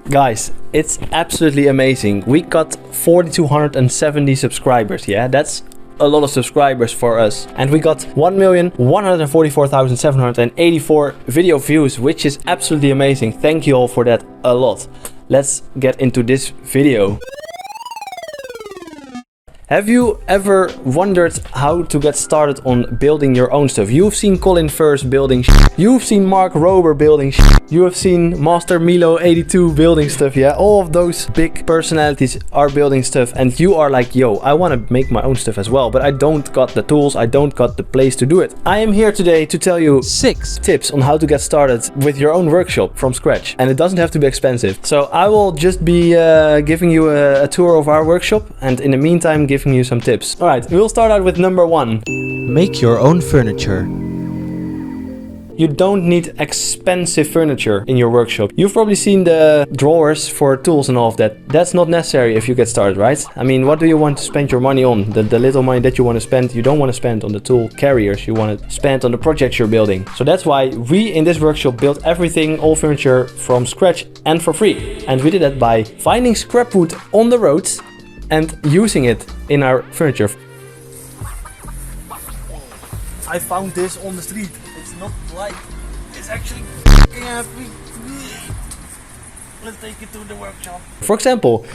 Guys, it's absolutely amazing. We got 4,270 subscribers, yeah? That's a lot of subscribers for us. And we got 1,144,784 video views, which is absolutely amazing. Thank you all for that a lot. Let's get into this video. Have you ever wondered how to get started on building your own stuff? You've seen Colin Firth building shit. You've seen Mark Rober building shit. You have seen Master Milo 82 building stuff, yeah? All of those big personalities are building stuff and you are like, yo, I want to make my own stuff as well, but I don't got the tools, I don't got the place to do it. I am here today to tell you 6 tips on how to get started with your own workshop from scratch. And it doesn't have to be expensive. So I will just be giving you a tour of our workshop, and in the meantime giving you some tips. Alright, we'll start out with number 1. Make your own furniture. You don't need expensive furniture in your workshop. You've probably seen the drawers for tools and all of that. That's not necessary if you get started, right? I mean, what do you want to spend your money on? The little money that you want to spend, you don't want to spend on the tool carriers. You want to spend on the projects you're building. So that's why we in this workshop built everything, all furniture from scratch and for free. And we did that by finding scrap wood on the road and using it in our furniture. I found this on the street. It's not like it's actually heavy. Let's take it to the workshop. For example,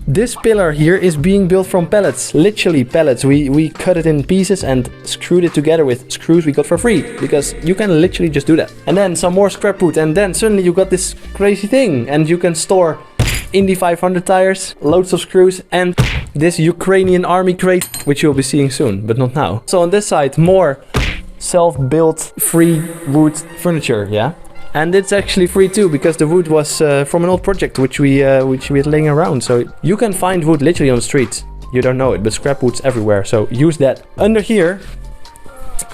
this pillar here is being built from pallets, literally pallets. We cut it in pieces and screwed it together with screws we got for free, because you can literally just do that. And then some more scrap wood, and then suddenly you got this crazy thing, and you can store Indy 500 tires, loads of screws, and this Ukrainian army crate, which you'll be seeing soon, but not now. So on this side, more self-built free wood furniture, yeah? And it's actually free too, because the wood was from an old project which we had laying around. So you can find wood literally on the street. You don't know it, but scrap wood's everywhere, so use that. Under here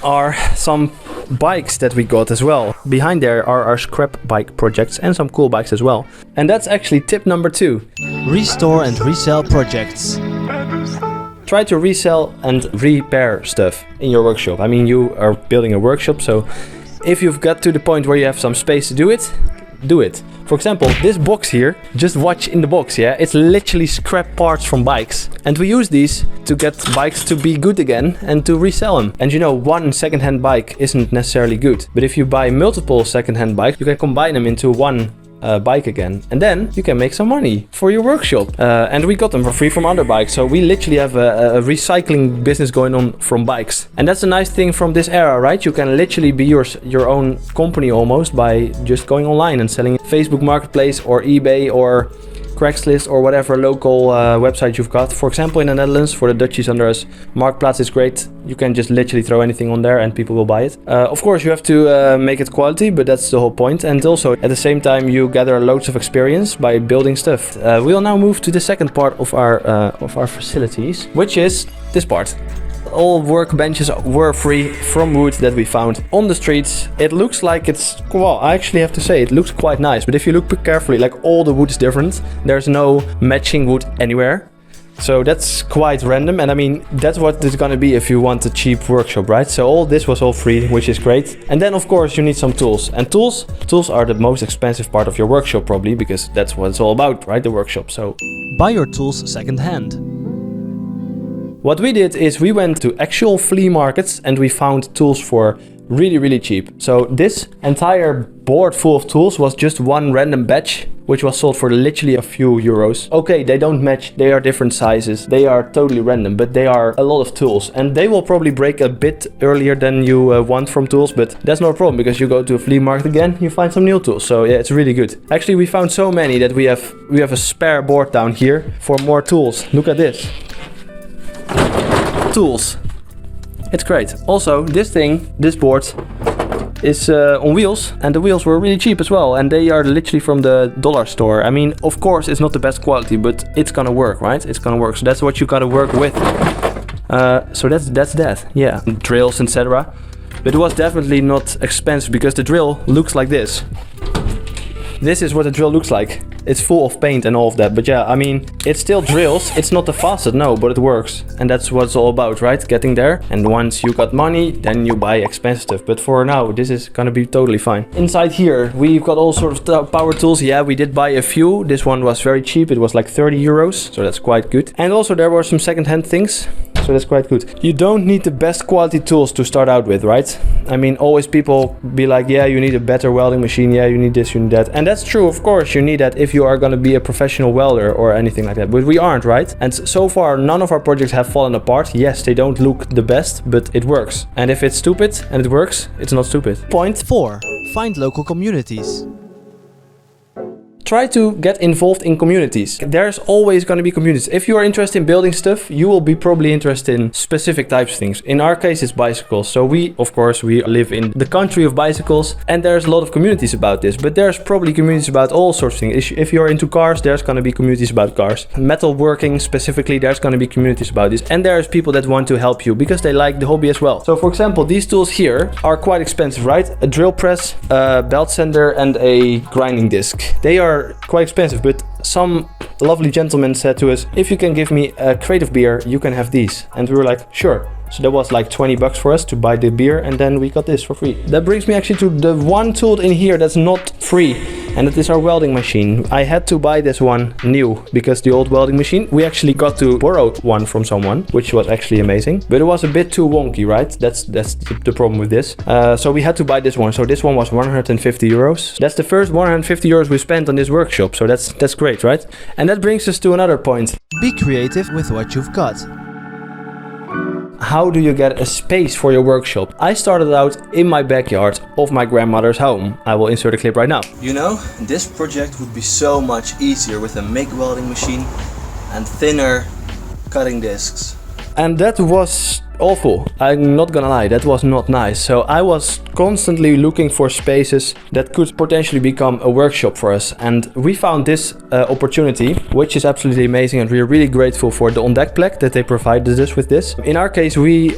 are some bikes that we got as well. Behind there are our scrap bike projects and some cool bikes as well. And that's actually tip number 2. Restore and resell projects. Try to resell and repair stuff in your workshop. I mean, you are building a workshop, so if you've got to the point where you have some space to do it, do it. For example, this box here, just watch in the box, yeah? It's literally scrap parts from bikes. And we use these to get bikes to be good again and to resell them. And you know, one second-hand bike isn't necessarily good. But if you buy multiple second-hand bikes, you can combine them into one bike again, and then you can make some money for your workshop. And we got them for free from other bikes, so we literally have a recycling business going on from bikes. And that's a nice thing from this era, right? You can literally be your own company almost by just going online and selling Facebook Marketplace or eBay or Craigslist or whatever local website you've got. For example, in the Netherlands, for the Dutchies under us, Marktplaats is great. You can just literally throw anything on there and people will buy it. Of course, you have to make it quality, but that's the whole point. And also, at the same time, you gather loads of experience by building stuff. We'll now move to the second part of our facilities, which is this part. All workbenches were free from wood that we found on the streets. It looks like it's, well, I actually have to say it looks quite nice, but if you look carefully, like all the wood is different. There's no matching wood anywhere. So that's quite random, and I mean, that's what it's gonna be if you want a cheap workshop, right? So all this was all free, which is great. And then of course you need some tools. And tools are the most expensive part of your workshop probably, because that's what it's all about, right? The workshop. So buy your tools second-hand. What we did is we went to actual flea markets and we found tools for really, really cheap. So this entire board full of tools was just one random batch, which was sold for literally a few euros. Okay, they don't match, they are different sizes, they are totally random, but they are a lot of tools. And they will probably break a bit earlier than you want from tools, but that's no problem, because you go to a flea market again, you find some new tools. So yeah, it's really good. Actually, we found so many that we have a spare board down here for more tools. Look at this. Tools. It's great. Also, this board is on wheels, and the wheels were really cheap as well, and they are literally from the dollar store. I mean, of course it's not the best quality, but it's gonna work, right? It's gonna work, so that's what you gotta work with. So that's that, yeah. Drills, etc. But it was definitely not expensive, because the drill looks like this. This is what a drill looks like. It's full of paint and all of that, but yeah, I mean, it still drills. It's not the fastest, no, but it works. And that's what it's all about, right? Getting there. And once you got money, then you buy expensive stuff. But for now, this is gonna be totally fine. Inside here, we've got all sorts of power tools. Yeah, we did buy a few. This one was very cheap. It was like 30 euros, so that's quite good. And also there were some second-hand things, so that's quite good. You don't need the best quality tools to start out with, right? I mean, always people be like, yeah, you need a better welding machine. Yeah, you need this, you need that. And that's true, of course, you need that if you are gonna be a professional welder or anything like that. But we aren't, right? And so far, none of our projects have fallen apart. Yes, they don't look the best, but it works. And if it's stupid and it works, it's not stupid. Point 4. Find local communities. Try to get involved in communities. There's always going to be communities. If you are interested in building stuff, you will be probably interested in specific types of things. In our case, it's bicycles. So we live in the country of bicycles, and there's a lot of communities about this. But there's probably communities about all sorts of things. If you're into cars, there's going to be communities about cars. Metalworking specifically, there's going to be communities about this. And there's people that want to help you because they like the hobby as well. So for example, these tools here are quite expensive, right? A drill press, a belt sander, and a grinding disc. They are quite expensive, but some lovely gentleman said to us, if you can give me a crate of beer, you can have these. And we were like, sure. So that was like 20 bucks for us to buy the beer, and then we got this for free. That brings me actually to the one tool in here that's not free, and that is our welding machine. I had to buy this one new because the old welding machine, we actually got to borrow one from someone, which was actually amazing, but it was a bit too wonky, right? That's the problem with this. So we had to buy this one. So this one was 150 euros. That's the first 150 euros we spent on this workshop. So that's great, right? And that brings us to another point. Be creative with what you've got. How do you get a space for your workshop? I started out in my backyard of my grandmother's home. I will insert a clip right now. You know, this project would be so much easier with a MIG welding machine and thinner cutting discs. And that was awful. I'm not gonna lie, that was not nice. So I was constantly looking for spaces that could potentially become a workshop for us. And we found this opportunity, which is absolutely amazing. And we're really grateful for the Ontdekplek that they provided us with this. In our case, we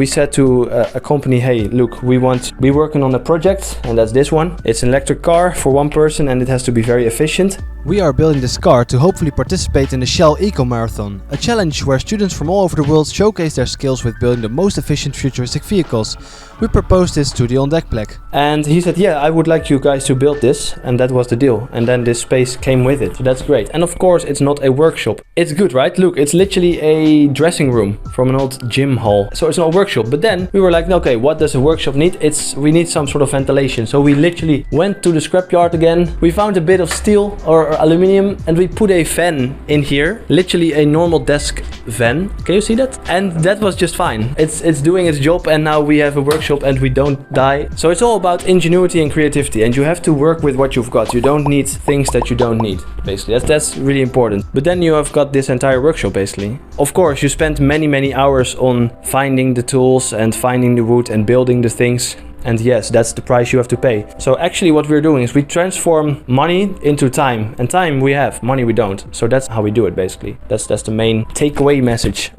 said to a company, hey, look, we're working on a project, and that's this one. It's an electric car for one person, and it has to be very efficient. We are building this car to hopefully participate in the Shell Eco Marathon, a challenge where students from all over the world showcase their skills with building the most efficient futuristic vehicles. We proposed this to the Ontdekplek. And he said, yeah, I would like you guys to build this, and that was the deal. And then this space came with it, so that's great. And of course, it's not a workshop. It's good, right? Look, it's literally a dressing room from an old gym hall. So it's not a workshop. But then we were like, okay, what does a workshop need? We need some sort of ventilation. So we literally went to the scrapyard again. We found a bit of steel or aluminium, and we put a fan in here, literally a normal desk fan. Can you see that? And that was just fine. It's doing its job, and now we have a workshop and we don't die. So it's all about ingenuity and creativity, and you have to work with what you've got. You don't need things that you don't need, basically. That's really important. But then you have got this entire workshop, basically. Of course, you spend many hours on finding the tools and finding the wood and building the things. And yes, that's the price you have to pay. So actually what we're doing is we transform money into time. And time we have, money we don't. So that's how we do it, basically. That's the main takeaway message.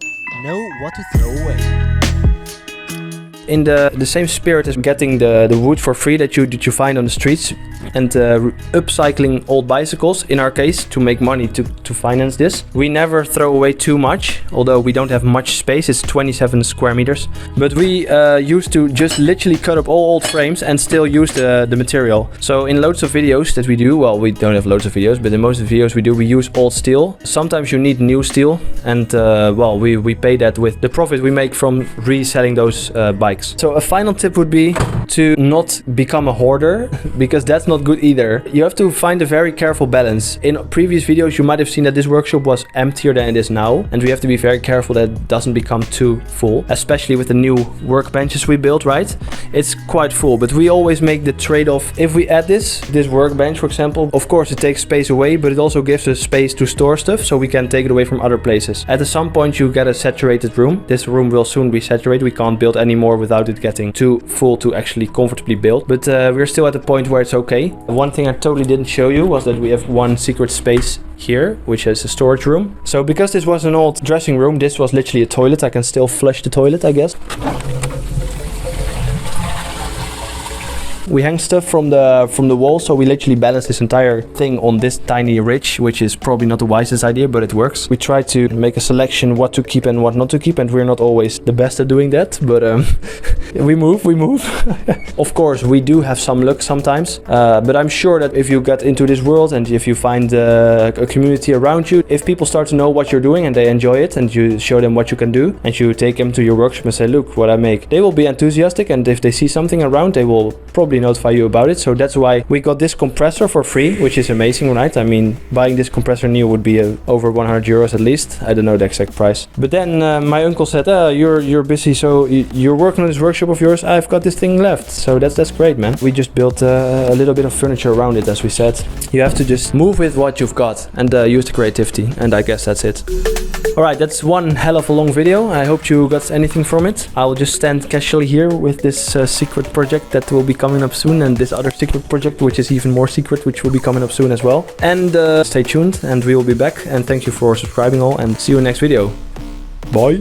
Know what to throw away. In the same spirit as getting the wood for free that you find on the streets, and upcycling old bicycles, in our case, to make money to finance this. We never throw away too much, although we don't have much space. It's 27 square meters. But we used to just literally cut up all old frames and still use the material. So in loads of videos that we do, well, we don't have loads of videos, but in most of the videos we do, we use old steel. Sometimes you need new steel, and well, we pay that with the profit we make from reselling those bikes. So a final tip would be to not become a hoarder, because that's not good either. You have to find a very careful balance. In previous videos you might have seen that this workshop was emptier than it is now, and we have to be very careful that it doesn't become too full, especially with the new workbenches we built, right? It's quite full, but we always make the trade-off. If we add this workbench, for example, of course it takes space away, but it also gives us space to store stuff, so we can take it away from other places. At some point you get a saturated room. This room will soon be saturated. We can't build anymore without it getting too full to actually comfortably build, but we're still at the point where it's okay. One thing I totally didn't show you was that we have one secret space here, which is a storage room. So because this was an old dressing room, this was literally a toilet. I can still flush the toilet, I guess. We hang stuff from the wall, so we literally balance this entire thing on this tiny ridge, which is probably not the wisest idea, but it works. We try to make a selection what to keep and what not to keep, and we're not always the best at doing that, but we move. Of course, we do have some luck sometimes, but I'm sure that if you get into this world and if you find a community around you, if people start to know what you're doing and they enjoy it, and you show them what you can do, and you take them to your workshop and say, look what I make, they will be enthusiastic, and if they see something around, they will probably notify you about it. So that's why we got this compressor for free, which is amazing, right? I mean, buying this compressor new would be over 100 euros at least. I don't know the exact price. But then my uncle said, you're busy, so you're working on this workshop of yours. I've got this thing left. So that's great, man. We just built a little bit of furniture around it, as we said. You have to just move with what you've got and use the creativity, and I guess that's it. Alright, that's one hell of a long video. I hope you got anything from it. I'll just stand casually here with this secret project that will be coming up soon, and this other secret project which is even more secret, which will be coming up soon as well. And stay tuned, and we will be back, and thank you for subscribing all, and see you in the next video. Bye!